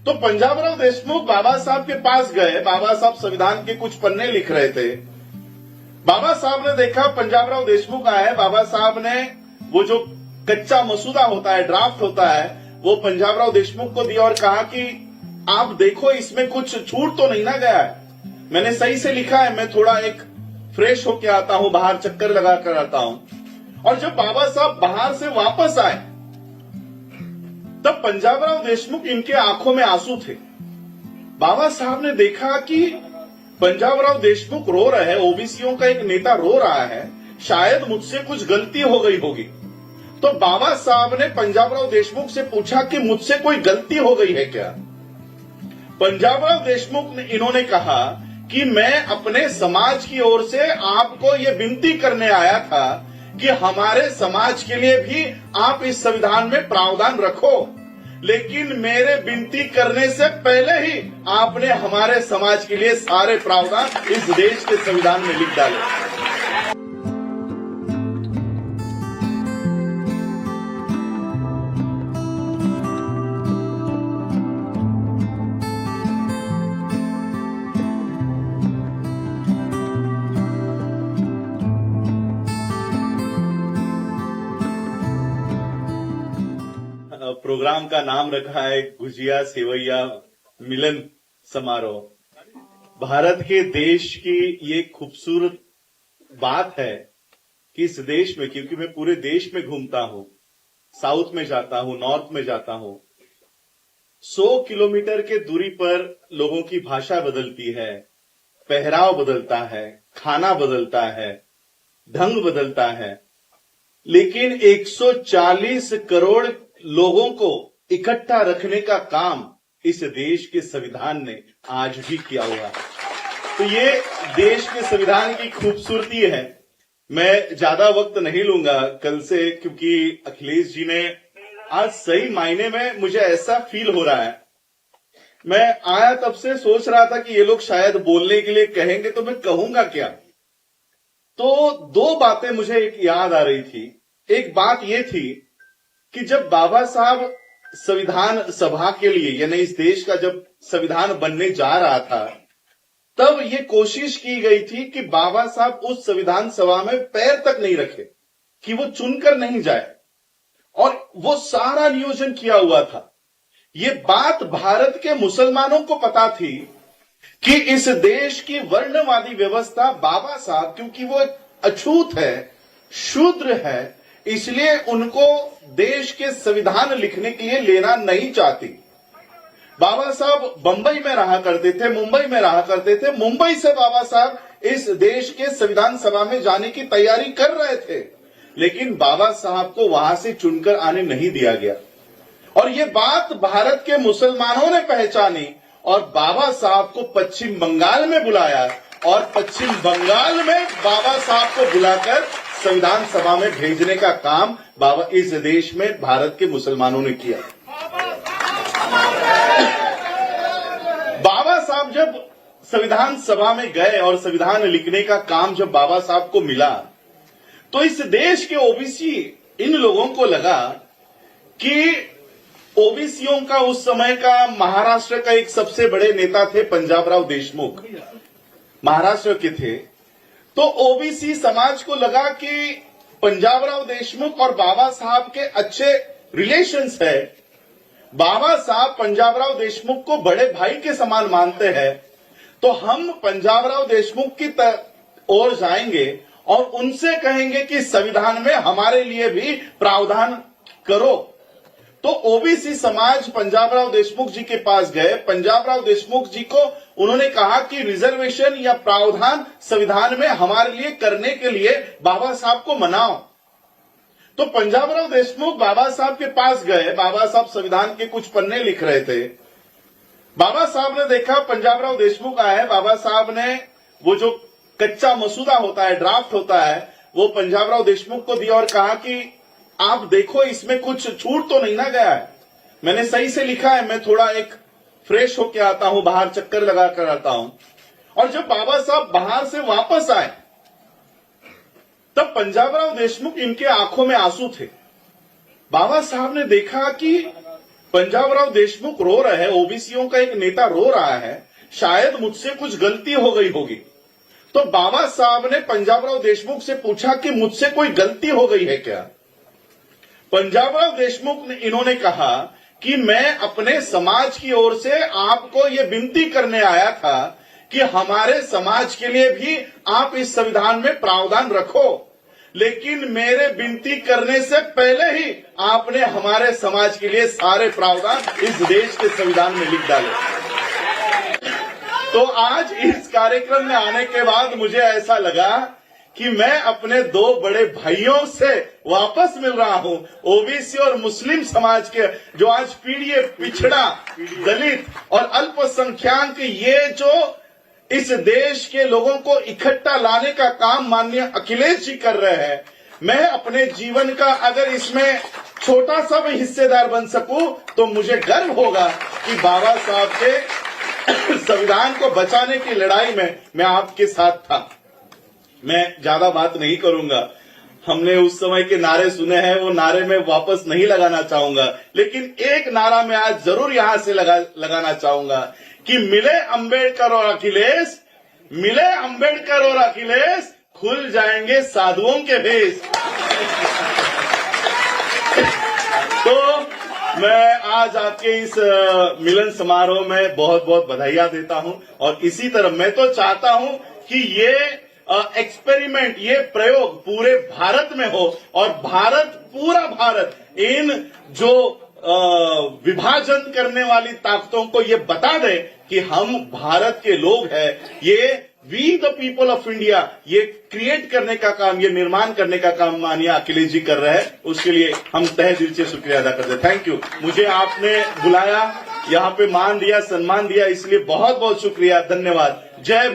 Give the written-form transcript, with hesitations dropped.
तो पंजाबराव देशमुख बाबा साहब के पास गए। बाबा साहब संविधान के कुछ पन्ने लिख रहे थे। बाबा साहब ने देखा पंजाबराव देशमुख आए। बाबा साहब ने वो जो कच्चा मसूदा होता है, ड्राफ्ट होता है, वो पंजाबराव देशमुख को दिया और कहा कि आप देखो इसमें कुछ छूट तो नहीं ना गया है, मैंने सही से लिखा है, मैं थोड़ा एक फ्रेश होके आता हूं, बाहर चक्कर लगा कर आता हूं। और जब बाबा साहब बाहर से वापस आए तब पंजाबराव देशमुख, इनके आंखों में आंसू थे। बाबा साहब ने देखा कि पंजाबराव देशमुख रो रहे हैं, ओबीसीओं का एक नेता रो रहा है, शायद मुझसे कुछ गलती हो गई होगी। तो बाबा साहब ने पंजाबराव देशमुख से पूछा कि मुझसे कोई गलती हो गई है क्या? पंजाबराव देशमुख ने, इन्होंने कहा कि मैं अपने समाज की ओर से आपको ये विनती करने आया था कि हमारे समाज के लिए भी आप इस संविधान में प्रावधान रखो, लेकिन मेरे विनती करने से पहले ही आपने हमारे समाज के लिए सारे प्रावधान इस देश के संविधान में लिख डाले। प्रोग्राम का नाम रखा है गुजिया सेवैया मिलन समारोह। भारत के देश की ये खूबसूरत बात है कि इस देश में, क्योंकि मैं पूरे देश में घूमता हूं, साउथ में जाता हूं, नॉर्थ में जाता हूं, 100 किलोमीटर के दूरी पर लोगों की भाषा बदलती है, पहराव बदलता है, खाना बदलता है, ढंग बदलता है, लेकिन 140 करोड़ लोगों को इकट्ठा रखने का काम इस देश के संविधान ने आज भी किया हुआ है। तो ये देश के संविधान की खूबसूरती है। मैं ज्यादा वक्त नहीं लूंगा कल से, क्योंकि अखिलेश जी ने आज सही मायने में, मुझे ऐसा फील हो रहा है, मैं आया तब से सोच रहा था कि ये लोग शायद बोलने के लिए कहेंगे तो मैं कहूंगा क्या। तो दो बातें मुझे एक याद आ रही थी। एक बात ये थी कि जब बाबा साहब संविधान सभा के लिए, यानी इस देश का जब संविधान बनने जा रहा था, तब ये कोशिश की गई थी कि बाबा साहब उस संविधान सभा में पैर तक नहीं रखे, कि वो चुनकर नहीं जाए, और वो सारा नियोजन किया हुआ था। ये बात भारत के मुसलमानों को पता थी कि इस देश की वर्णवादी व्यवस्था, बाबा साहब क्योंकि वो अछूत है, शूद्र है, इसलिए उनको देश के संविधान लिखने के लिए लेना नहीं चाहती। बाबा साहब बंबई में रहा करते थे, मुंबई में रहा करते थे। मुंबई से बाबा साहब इस देश के संविधान सभा में जाने की तैयारी कर रहे थे, लेकिन बाबा साहब को वहां से चुनकर आने नहीं दिया गया। और ये बात भारत के मुसलमानों ने पहचानी और बाबा साहब को पश्चिम बंगाल में बुलाया, और पश्चिम बंगाल में बाबा साहब को बुलाकर संविधान सभा में भेजने का काम बाबा इस देश में भारत के मुसलमानों ने किया। बाबा साहब जब संविधान सभा में गए और संविधान लिखने का काम जब बाबा साहब को मिला, तो इस देश के ओबीसी, इन लोगों को लगा कि ओबीसीओं का उस समय का महाराष्ट्र का एक सबसे बड़े नेता थे पंजाबराव देशमुख, महाराष्ट्र के थे। तो ओबीसी समाज को लगा कि पंजाबराव देशमुख और बाबा साहब के अच्छे रिलेशंस है, बाबा साहब पंजाबराव देशमुख को बड़े भाई के समान मानते हैं, तो हम पंजाबराव देशमुख की ओर जाएंगे और उनसे कहेंगे कि संविधान में हमारे लिए भी प्रावधान करो। तो ओबीसी समाज पंजाबराव देशमुख जी के पास गए। पंजाबराव देशमुख जी को उन्होंने कहा कि रिजर्वेशन या प्रावधान संविधान में हमारे लिए करने के लिए बाबा साहब को मनाओ। तो पंजाबराव देशमुख बाबा साहब के पास गए। बाबा साहब संविधान के कुछ पन्ने लिख रहे थे। बाबा साहब ने देखा पंजाबराव देशमुख आए। बाबा साहब ने वो जो कच्चा मसूदा होता है, ड्राफ्ट होता है, वो पंजाबराव देशमुख को दिया और कहा कि आप देखो इसमें कुछ छूट तो नहीं ना गया है, मैंने सही से लिखा है, मैं थोड़ा एक फ्रेश होके आता हूं, बाहर चक्कर लगा कर आता हूं। और जब बाबा साहब बाहर से वापस आए तब पंजाबराव देशमुख, इनके आंखों में आंसू थे। बाबा साहब ने देखा कि पंजाबराव देशमुख रो रहे हैं, ओबीसीओं का एक नेता रो रहा है, शायद मुझसे कुछ गलती हो गई होगी। तो बाबा साहब ने पंजाबराव देशमुख से पूछा कि मुझसे कोई गलती हो गई है क्या? पंजाबराव देशमुख ने इन्होंने कहा कि मैं अपने समाज की ओर से आपको ये विनती करने आया था कि हमारे समाज के लिए भी आप इस संविधान में प्रावधान रखो, लेकिन मेरे विनती करने से पहले ही आपने हमारे समाज के लिए सारे प्रावधान इस देश के संविधान में लिख डाले। तो आज इस कार्यक्रम में आने के बाद मुझे ऐसा लगा कि मैं अपने दो बड़े भाइयों से वापस मिल रहा हूं, ओबीसी और मुस्लिम समाज के, जो आज पीड़ित, पिछड़ा, दलित और अल्पसंख्यक, ये जो इस देश के लोगों को इकट्ठा लाने का काम माननीय अखिलेश जी कर रहे हैं। मैं अपने जीवन का अगर इसमें छोटा सा भी हिस्सेदार बन सकूं तो मुझे गर्व होगा कि बाबा साहब के संविधान को बचाने की लड़ाई में मैं आपके साथ था। मैं ज्यादा बात नहीं करूंगा, हमने उस समय के नारे सुने हैं, वो नारे में वापस नहीं लगाना चाहूंगा, लेकिन एक नारा मैं आज जरूर यहां से लगाना चाहूंगा कि मिले अंबेडकर और अखिलेश, मिले अंबेडकर और अखिलेश, खुल जाएंगे साधुओं के भेष। तो मैं आज आपके इस मिलन समारोह में बहुत बहुत बधाइयां देता हूं, और इसी तरह मैं तो चाहता हूं कि ये एक्सपेरिमेंट, ये प्रयोग पूरे भारत में हो, और भारत, पूरा भारत इन जो विभाजन करने वाली ताकतों को ये बता दे कि हम भारत के लोग हैं, ये we the people of India, ये क्रिएट करने का काम, ये निर्माण करने का काम माननीय अखिलेश जी कर रहे हैं। उसके लिए हम तहे दिल से शुक्रिया अदा करते हैं। Thank you. मुझे आपने बुलाया, यहाँ पे मान दिया, सम्मान दिया, इसलिए बहुत बहुत शुक्रिया, धन्यवाद। जय